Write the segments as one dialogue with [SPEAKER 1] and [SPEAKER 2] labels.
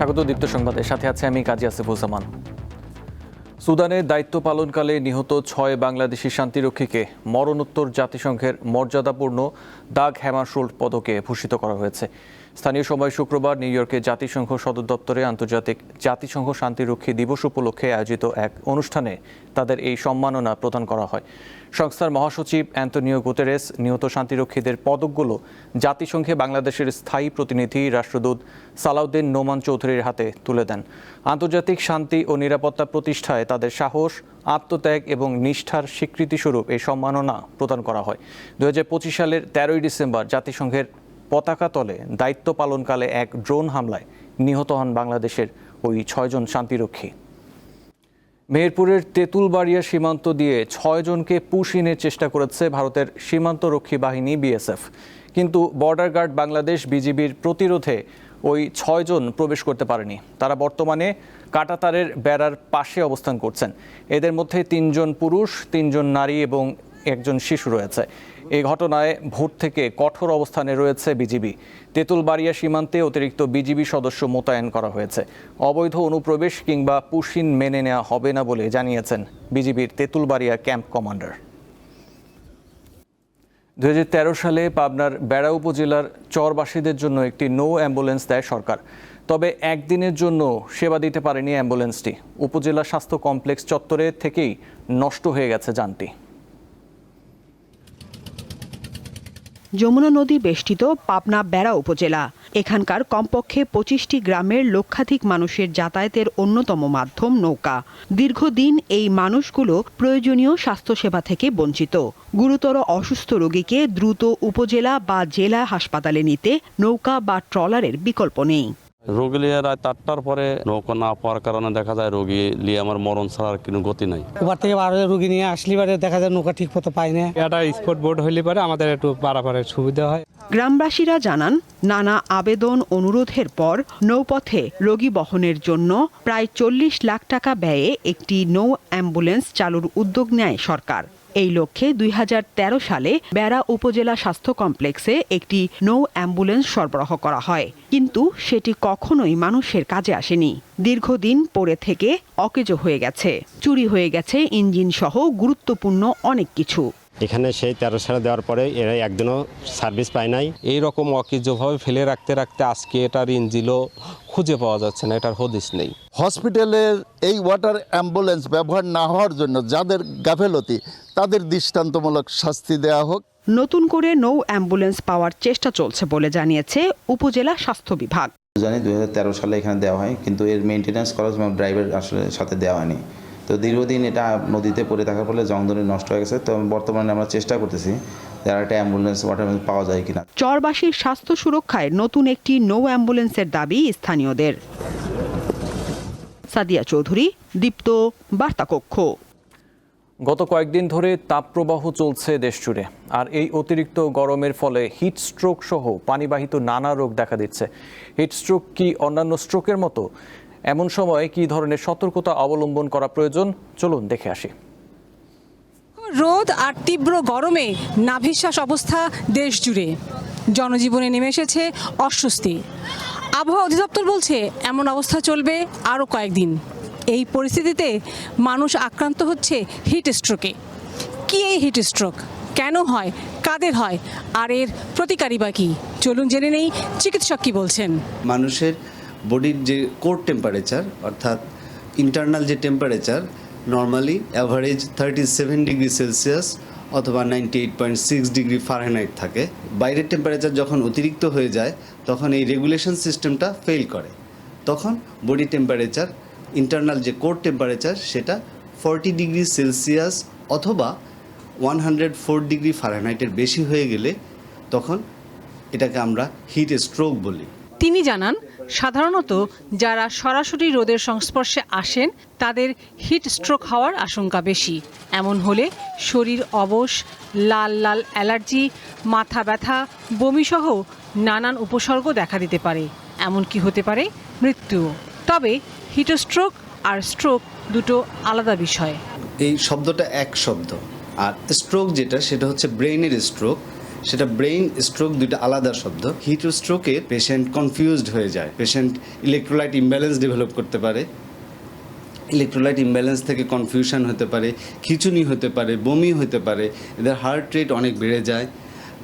[SPEAKER 1] স্বাগত দীপ্ত সংবাদের সাথে আছে আমি কাজী আসিফুজ্জামান। সুদানে দায়িত্ব পালনকালে নিহত 6 বাংলাদেশি শান্তিরক্ষীকে মরণোত্তর জাতিসংঘের মর্যাদাপূর্ণ দাগ হ্যামারশোল্ড পদকে ভূষিত করা হয়েছে। স্থানীয় সময় শুক্রবার নিউ ইয়র্কে জাতিসংঘ সদর দপ্তরে আন্তর্জাতিক জাতিসংঘ শান্তিরক্ষী দিবস উপলক্ষে আয়োজিত এক অনুষ্ঠানে তাদের এই সম্মাননা প্রদান করা হয়। সংস্থার মহাসচিব অ্যান্তনিও গুতেরেস নিহত শান্তিরক্ষীদের পদকগুলো জাতিসংঘে বাংলাদেশের স্থায়ী প্রতিনিধি রাষ্ট্রদূত সালাউদ্দিন নোমান চৌধুরীর হাতে তুলে দেন। আন্তর্জাতিক শান্তি ও নিরাপত্তা প্রতিষ্ঠায় তাদের সাহস, আত্মত্যাগ এবং নিষ্ঠার স্বীকৃতিস্বরূপ এই সম্মাননা প্রদান করা হয়। 2025 সালের 13 ডিসেম্বর জাতিসংঘের পতাকা তলে দায়িত্ব পালনকালে এক ড্রোন হামলায় নিহত হন বাংলাদেশের ওই 6 জন শান্তিরক্ষী। মেহেরপুরের তেঁতুলবাড়িয়া সীমান্ত দিয়ে 6 জনকে পুশিনের চেষ্টা করেছে ভারতের সীমান্তরক্ষী বাহিনী বিএসএফ, কিন্তু বর্ডার গার্ড বাংলাদেশ বিজিবির প্রতিরোধে ওই 6 জন প্রবেশ করতে পারেনি। তারা বর্তমানে কাঁটাতারের বেড়ার পাশে অবস্থান করছেন। এদের মধ্যে 3 জন পুরুষ, 3 জন নারী এবং একজন শিশু রয়েছে। এই ঘটনায় ভোর থেকে কঠোর অবস্থানে রয়েছে বিজিবি। তেঁতুলবাড়িয়া সীমান্তে অতিরিক্ত বিজিবি সদস্য মোতায়েন করা হয়েছে। অবৈধ অনুপ্রবেশ কিংবা পুশিন মেনে নেওয়া হবে না বলে জানিয়েছেন বিজিবির তেঁতুলবাড়িয়া ক্যাম্প কমান্ডার। 2013 সালে পাবনার বেড়া উপজেলার চরবাসীদের জন্য একটি নো অ্যাম্বুলেন্স দেয় সরকার। তবে একদিনের জন্য সেবা দিতে পারেনি অ্যাম্বুলেন্সটি। উপজেলা স্বাস্থ্য কমপ্লেক্স চত্বরে থেকেই নষ্ট হয়ে গেছে যানটি।
[SPEAKER 2] যমুনা নদী বেষ্টিত পাবনা বেড়া উপজেলা। এখানকার কমপক্ষে 25টি গ্রামের লক্ষাধিক মানুষের যাতায়াতের অন্যতম মাধ্যম নৌকা। দীর্ঘদিন এই মানুষগুলো প্রয়োজনীয় স্বাস্থ্যসেবা থেকে বঞ্চিত। গুরুতর অসুস্থ রোগীকে দ্রুত উপজেলা বা জেলা হাসপাতালে নিতে নৌকা বা ট্রলারের বিকল্প নেই।
[SPEAKER 3] রোগী লিয়ে রাত 8টার পরে নৌকা না পাওয়ার কারণে দেখা যায় রোগী লিয়ে আমার মরণ ছাড়ার কোনো গতি নাই।
[SPEAKER 4] এবার থেকে আরো রোগী নিয়ে আসলে পারে দেখা যায় নৌকা ঠিক মতো পাই না।
[SPEAKER 5] এটা স্পট বোর্ড হইলে পারে আমাদের একটু পারাপারের সুবিধা হয়।
[SPEAKER 2] গ্রামবাসীরা জানান, নানা আবেদন অনুরোধের পর নৌপথে রোগী বহনের জন্য প্রায় 40 লাখ টাকা ব্যয়ে একটি নৌ অ্যাম্বুলেন্স চালুর উদ্যোগ নেয় সরকার। এই লক্ষ্যে 2013 সালে বেড়া উপজেলা স্বাস্থ্য কমপ্লেক্সে একটি নৌ অ্যাম্বুলেন্স সরবরাহ করা হয়, কিন্তু সেটি কখনোই মানুষের কাজে আসেনি। দীর্ঘদিন পড়ে থেকে অকেজো হয়ে গেছে, চুরি হয়ে গেছে ইঞ্জিন সহ গুরুত্বপূর্ণ অনেক কিছু।
[SPEAKER 6] এখানে সেই 13 সালে দেওয়ার পরে এরা একদিনও সার্ভিস পায় নাই।
[SPEAKER 3] এইরকম অকেজোভাবে ফেলে রাখতে রাখতে আজকে এটার ইঞ্জিনও খুঁজে পাওয়া যাচ্ছে না, এটার হদিস নেই।
[SPEAKER 7] হসপিটালের এই ওয়াটার অ্যাম্বুলেন্স ব্যবহার না হওয়ার জন্য যাদের গাফেলতি তাদের দৃষ্টান্তমূলক শাস্তি দেওয়া হোক।
[SPEAKER 2] নতুন করে নৌ অ্যাম্বুলেন্স পাওয়ার চেষ্টা চলছে বলে জানিয়েছে উপজেলা স্বাস্থ্য বিভাগ।
[SPEAKER 8] জানি 2013 সালে এখানে দেওয়া হয়, কিন্তু এর মেনটেন্যান্স করার জন্য ড্রাইভার আসলে সাথে দেওয়া হয়নি। তো দীর্ঘদিন এটা নদীতে পড়ে থাকার ফলে জংধরে নষ্ট হয়ে গেছে। তো বর্তমানে আমরা চেষ্টা করতেছি যে আর একটা অ্যাম্বুলেন্স ওয়াটার পাওয়া যায় কিনা।
[SPEAKER 2] চরবাসীর স্বাস্থ্য সুরক্ষায় নতুন একটি নৌ অ্যাম্বুলেন্সের দাবি স্থানীয়দের। সাদিয়া চৌধুরী, দীপ্ত, বার্তা কক্ষ।
[SPEAKER 1] গত কয়েকদিন ধরে তাপপ্রবাহ চলছে দেশ জুড়ে, আর এই অতিরিক্ত গরমের ফলে হিট স্ট্রোক সহ পানিবাহিত নানা রোগ দেখা দিচ্ছে। হিট স্ট্রোক কি অন্যান্য স্ট্রোকের মতো? এমন সময় কি ধরনের সতর্কতা অবলম্বন করা প্রয়োজন, চলুন দেখে আসি।
[SPEAKER 9] রোদ আর তীব্র গরমে নাভিশ্বাস অবস্থা দেশ জুড়ে, জনজীবনে নেমে এসেছে অস্বস্তি। আবহাওয়া অধিদপ্তর বলছে এমন অবস্থা চলবে আরও কয়েকদিন। এই পরিস্থিতিতে মানুষ আক্রান্ত হচ্ছে হিট স্ট্রোকে। কি এই হিট স্ট্রোক, কেন হয়, কাদের হয়, আর এর প্রতিকারী বা কি? চলুন জেনে নেই চিকিৎসক কি বলছেন।
[SPEAKER 10] মানুষের বডির যে কোর টেম্পারেচার অর্থাৎ ইন্টারনাল যে temperature normally average 37 degree Celsius অথবা 98.6 ডিগ্রি ফারেনহাইট থাকে। বাইরের টেম্পারেচার যখন অতিরিক্ত হয়ে যায় তখন এই রেগুলেশন সিস্টেমটা ফেল করে। তখন বডি টেম্পারেচার ইন্টারনাল যে কোর টেম্পারেচার সেটা 40 ডিগ্রি সেলসিয়াস অথবা 104 ডিগ্রি ফারেনহাইটের বেশি হয়ে গেলে তখন এটাকে আমরা হিট স্ট্রোক বলি।
[SPEAKER 9] তিনি জানান, সাধারণত যারা সরাসরি রোদের সংস্পর্শে আসেন তাদের হিট স্ট্রোক হওয়ার আশঙ্কা বেশি। এমন হলে শরীর অবশ, লাল লাল অ্যালার্জি, মাথা ব্যথা, বমিসহ নানান উপসর্গ দেখা দিতে পারে। এমনকি হতে পারে মৃত্যুও। তবে হিট স্ট্রোক আর স্ট্রোক দুটো আলাদা বিষয়।
[SPEAKER 10] এই শব্দটা এক শব্দ, আর স্ট্রোক যেটা সেটা হচ্ছে ব্রেইনের স্ট্রোক। সেটা ব্রেইন স্ট্রোক দুইটা আলাদা শব্দ। হিট স্ট্রোকে পেশেন্ট কনফিউজড হয়ে যায়, পেশেন্ট ইলেকট্রোলাইট ইমব্যালেন্স ডেভেলপ করতে পারে, ইলেকট্রোলাইট ইমব্যালেন্স থেকে কনফিউশন হতে পারে, খিঁচুনি হতে পারে, বমি হতে পারে, এদের হার্ট রেট অনেক বেড়ে যায়,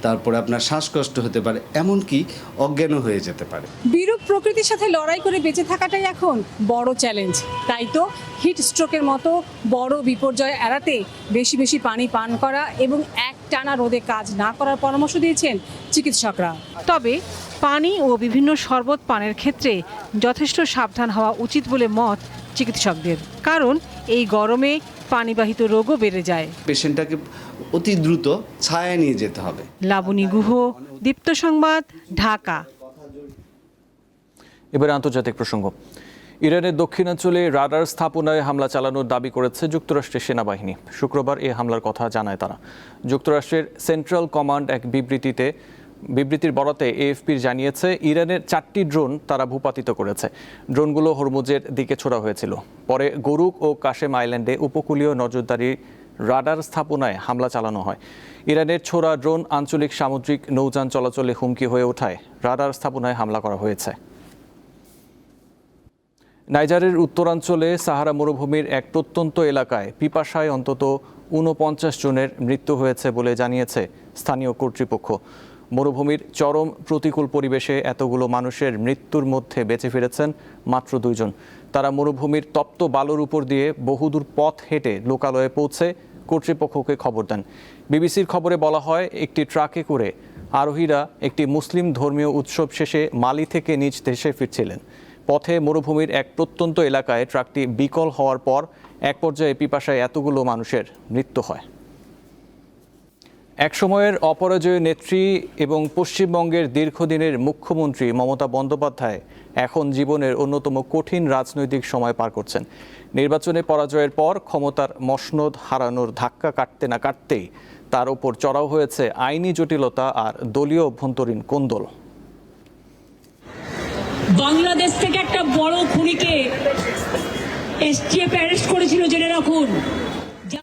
[SPEAKER 10] তারপরে আপনার শ্বাসকষ্ট হতে পারে, এমনকি অজ্ঞানও হয়ে যেতে পারে।
[SPEAKER 9] বিরূপ প্রকৃতির সাথে লড়াই করে বেঁচে থাকাটাই এখন বড় চ্যালেঞ্জ। তাই তো হিট স্ট্রোকের মতো বড় বিপর্যয় এড়াতে বেশি বেশি পানি পান করা এবং একটানা রোদে কাজ না করার পরামর্শ দিয়েছেন চিকিৎসকরা। তবে পানি ও বিভিন্ন শরবত পানের ক্ষেত্রে যথেষ্ট সাবধান হওয়া উচিত বলে মত চিকিৎসকদের, কারণ এই গরমে পানিবাহিত রোগও বেড়ে যায়।
[SPEAKER 10] পেশেন্টটাকে অতি দ্রুত ছায়ায় নিয়ে যেতে হবে।
[SPEAKER 9] লাবণী গুহ, দীপ্ত সংবাদ, ঢাকা।
[SPEAKER 1] এবার আন্তর্জাতিক প্রসঙ্গ। ইরানের দক্ষিণাঞ্চলে রাডার স্থাপনায় হামলা চালানোর দাবি করেছে যুক্তরাষ্ট্রের সেনাবাহিনী। শুক্রবার এই হামলার কথা জানায় তারা। যুক্তরাষ্ট্রের সেন্ট্রাল কমান্ড এক বিবৃতির বরাতে এএফপির জানিয়েছে ইরানের 4টি ড্রোন তারা ভূপাতিত করেছে। ড্রোনগুলো হরমুজের দিকে ছোড়া হয়েছিল। পরে গরুক ও কাশেম আইল্যান্ডে উপকূলীয় নজরদারি রাডার স্থাপনায় হামলা চালানো হয়। ইরানের ছোড়া ড্রোন আঞ্চলিক সামুদ্রিক নৌযান চলাচলে হুমকি হয়ে ওঠায় রাডার স্থাপনায় হামলা করা হয়েছে। নাইজারের উত্তরাঞ্চলে সাহারা মরুভূমির এক প্রত্যন্ত এলাকায় পিপাসায় অন্তত 49 জনের মৃত্যু হয়েছে বলে জানিয়েছে স্থানীয় কর্তৃপক্ষ। মরুভূমির চরম প্রতিকূল পরিবেশে এতগুলো মানুষের মৃত্যুর মধ্যে বেঁচে ফিরেছেন মাত্র 2 জন। তারা মরুভূমির তপ্ত বালুর উপর দিয়ে বহুদূর পথ হেঁটে লোকালয়ে পৌঁছে কর্তৃপক্ষকে খবর দেন। বিবিসির খবরে বলা হয়, একটি ট্রাকে করে আরোহীরা একটি মুসলিম ধর্মীয় উৎসব শেষে মালি থেকে নিজ দেশে ফিরছিলেন। পথে মরুভূমির এক প্রত্যন্ত এলাকায় ট্রাকটি বিকল হওয়ার পর এক পর্যায়ে পিপাসায় এতগুলো মানুষের মৃত্যু হয়। এক সময়ের অপরাজয় নেত্রী এবং পশ্চিমবঙ্গের দীর্ঘদিনের মুখ্যমন্ত্রী মমতা বন্দ্যোপাধ্যায় এখন জীবনের অন্যতম কঠিন রাজনৈতিক সময় পার করছেন। নির্বাচনে পরাজয়ের পর ক্ষমতার মসনদ হারানোর ধাক্কা কাটতে না কাটতেই তার ওপর চড়াও হয়েছে আইনি জটিলতা আর দলীয় অভ্যন্তরীণ কোন্দল।
[SPEAKER 11] বাংলাদেশ থেকে একটা বড় খুনিকে এসটিএফ অ্যারেস্ট করেছিল, জেনে রাখুন।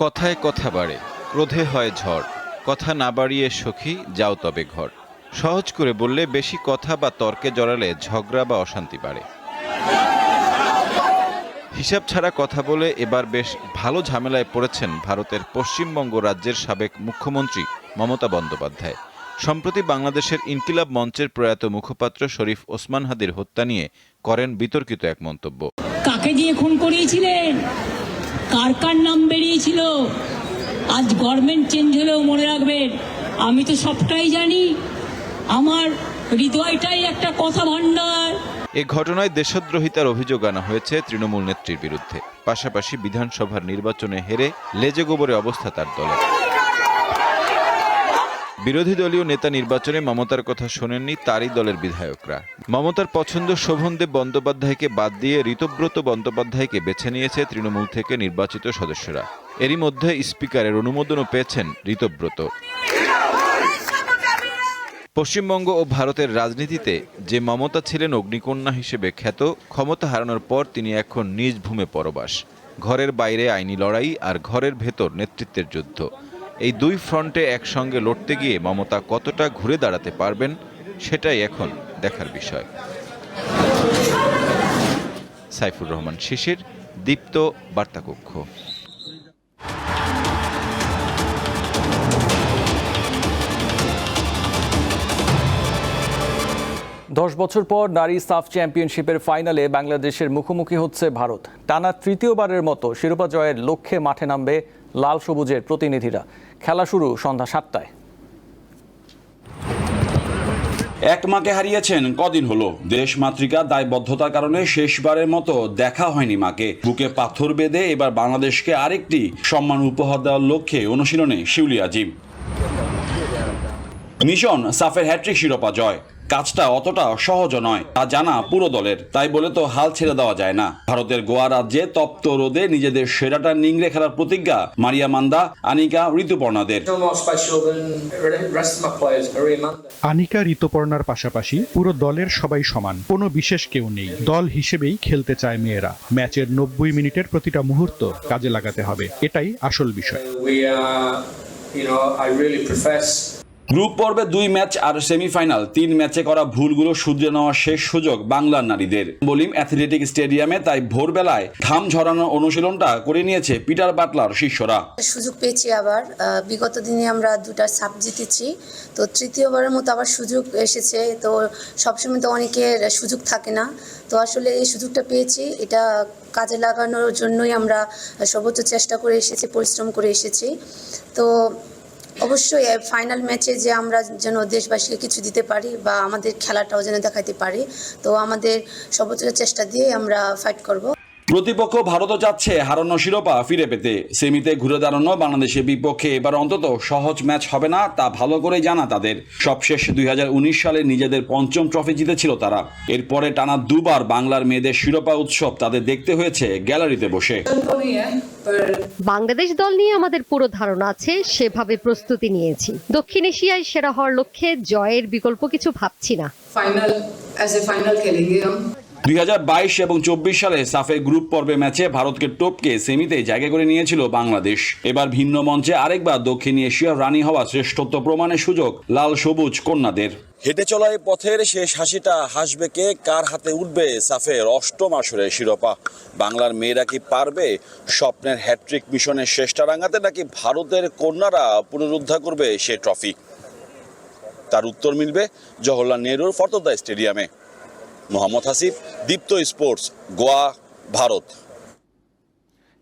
[SPEAKER 12] কথায় কথা বাড়ে, ক্রোধে হয় ঝড়, কথা না বাড়িয়ে সখী যাও তবে ঘর। সহজ করে বললে বেশি কথা বা তর্কে জড়ালে ঝগড়া বা অশান্তি বাড়ে। হিসাব ছাড়া কথা বলে এবার বেশ ভালো ঝামেলায় পড়েছেন ভারতের পশ্চিমবঙ্গ রাজ্যের সাবেক মুখ্যমন্ত্রী মমতা বন্দ্যোপাধ্যায়। সম্প্রতি বাংলাদেশের ইনকিলাব মঞ্চের প্রয়াত মুখপাত্র শরীফ ওসমান হাদির হত্যা নিয়ে করেন বিতর্কিত এক মন্তব্য।
[SPEAKER 11] কাকে দিয়ে খুন করিয়েছিলেন, কার কার নাম বেরিয়েছিল, আজ গভর্নমেন্ট চেঞ্জ হলেও মনে রাখবেন আমি তো সবটাই জানি, আমার হৃদয়টাই একটা কথা ভাণ্ডার।
[SPEAKER 12] এ ঘটনায় দেশদ্রোহিতার অভিযোগ আনা হয়েছে তৃণমূল নেত্রীর বিরুদ্ধে। পাশাপাশি বিধানসভার নির্বাচনে হেরে লেজে গোবরে অবস্থা তার দলের। বিরোধী দলীয় নেতা নির্বাচনে মমতার কথা শোনেননি তারই দলের বিধায়করা। মমতার পছন্দ শোভনদেব বন্দ্যোপাধ্যায়কে বাদ দিয়ে ঋতব্রত বন্দ্যোপাধ্যায়কে বেছে নিয়েছে তৃণমূল থেকে নির্বাচিত সদস্যরা। এরই মধ্যে স্পিকারের অনুমোদনও পেয়েছেন ঋতব্রত। পশ্চিমবঙ্গ ও ভারতের রাজনীতিতে যে মমতা ছিলেন অগ্নিকন্যা হিসেবে খ্যাত, ক্ষমতা হারানোর পর তিনি এখন নিজ ভূমে পরবাস। ঘরের বাইরে আইনি লড়াই আর ঘরের ভেতর নেতৃত্বের যুদ্ধ, এই দুই ফ্রন্টে একসঙ্গে লড়তে গিয়ে মমতা কতটা ঘুরে দাঁড়াতে পারবেন সেটাই এখন দেখার বিষয়। সাইফুর রহমান শিশির, দীপ্ত বার্তাকক্ষ।
[SPEAKER 1] 10 বছর পর নারী সাফ চ্যাম্পিয়নশিপের ফাইনালে বাংলাদেশের মুখোমুখি হচ্ছে ভারত। টানা তৃতীয়বারের মতো শিরোপা জয়ের লক্ষ্যে মাঠে নামবে লাল সবুজের প্রতিনিধিরা। খেলা শুরু সন্ধ্যা 7টায়।
[SPEAKER 13] এক মাকে হারিয়েছেন কদিন হলো। দেশ মাতৃকা দায়বদ্ধতার কারণে শেষবারের মতো দেখা হয়নি মাকে। বুকে পাথর বেঁধে এবার বাংলাদেশকে আরেকটি সম্মান উপহার দেওয়ার লক্ষ্যে অনুশীলনে শিউলি আজিম। মিশন সাফের হ্যাট্রিক শিরোপা জয়। কাজটা অতটা সহজ নয় তা জানা পুরো দলের, তাই বলে তো হাল ছেড়ে দেওয়া যায় না। ভারতের গোয়া রাজ্যে তপ্ত রোদে নিজেদের সেরাটা নিংড়ে খেলার প্রতিজ্ঞা মারিয়া মান্দা, আনিকা, ঋতুপর্ণাদের।
[SPEAKER 14] আনিকা, ঋতুপর্ণার পাশাপাশি পুরো দলের সবাই সমান, কোনো বিশেষ কেউ নেই। দল হিসেবেই খেলতে চায় মেয়েরা। ম্যাচের 90 মিনিটের প্রতিটা মুহূর্ত কাজে লাগাতে হবে, এটাই আসল বিষয়।
[SPEAKER 13] গ্রুপ পর্বে 2 ম্যাচ আর সেমিফাইনাল 3 ম্যাচে করা ভুলগুলো শুধরে নেওয়ার শেষ সুযোগ বাংলার নারীদের। বলিম অ্যাথলেটিক স্টেডিয়ামে তাই ভোরবেলায় ঘাম ঝরানোর অনুশীলনটা করে নিয়েছে পিটার বাটলার শিষ্যরা।
[SPEAKER 15] সুযোগ পেয়েছি আবার, বিগত দিনে আমরা 2টা সাব জিতেছি, তো তৃতীয়বারের মতো আবার সুযোগ এসেছে। তো সবসময় তো অনেকের সুযোগ থাকে না, তো আসলে এই সুযোগটা পেয়েছি, এটা কাজে লাগানোর জন্যই আমরা সর্বোচ্চ চেষ্টা করে এসেছি, পরিশ্রম করে এসেছি। তো অবশ্যই ফাইনাল ম্যাচে যে আমরা যেন দেশবাসীকে কিছু দিতে পারি বা আমাদের খেলাটাও যেন দেখাতে পারি, তো আমাদের সর্বোচ্চ চেষ্টা দিয়ে আমরা ফাইট করব।
[SPEAKER 13] প্রতিপক্ষ ভারতও চাচ্ছে হারানো শিরোপা ফিরে পেতে। সেমিতে ঘুরে দাঁড়ানো বাংলাদেশের বিপক্ষে এবার অন্তত সহজ ম্যাচ হবে না, তা ভালো করে জানা তাদের। সবশেষ 2019 সালে নিজেদের 5ম ট্রফি জিতেছিল তারা। এরপরে টানা 2বার বাংলার মেয়েদের শিরোপা উৎসব তাদের দেখতে হয়েছে গ্যালারিতে বসে।
[SPEAKER 16] বাংলাদেশ দল নিয়ে আমাদের পুরো ধারণা আছে, সেভাবে প্রস্তুতি নিয়েছি। দক্ষিণ এশিয়ায় সেরা হওয়ার লক্ষ্যে জয়ের বিকল্প কিছু ভাবছি না।
[SPEAKER 13] 2022 এবং 24 সালে সাফে গ্রুপ পর্বে ম্যাচে ভারতকে টপকে সেমিতে জায়গা করে নিয়েছিল বাংলাদেশ। এবার ভিন্ন মঞ্চে আরেকবার দক্ষিণ এশিয়ার রানী হওয়া শ্রেষ্ঠত্ব প্রমাণের সুযোগ লাল সবুজ কন্যাদের।
[SPEAKER 17] হেঁটে চলা এই পথের শেষ হাসিটা হাসবে কে, কার হাতে উঠবে সাফের 8ম আসরের শিরোপা? বাংলার মেয়েরা কি পারবে স্বপ্নের হ্যাট্রিক মিশনের শেষটা রাঙাতে, নাকি ভারতের কন্যারা পুনরুদ্ধার করবে সে ট্রফি? তার উত্তর মিলবে জওহরলাল নেহরুর ফর্তদ্বয় স্টেডিয়ামে। মোহাম্মদ হাসিফ, দীপ্ত স্পোর্টস, গোয়া, ভারত।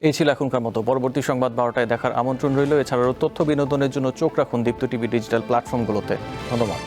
[SPEAKER 1] এই ছিল এখনকার মতো। পরবর্তী সংবাদ 12টায় দেখার আমন্ত্রণ রইল। এছাড়াও তথ্য বিনোদনের জন্য চোখ রাখুন দীপ্ত টিভি ডিজিটাল প্ল্যাটফর্মগুলোতে। ধন্যবাদ।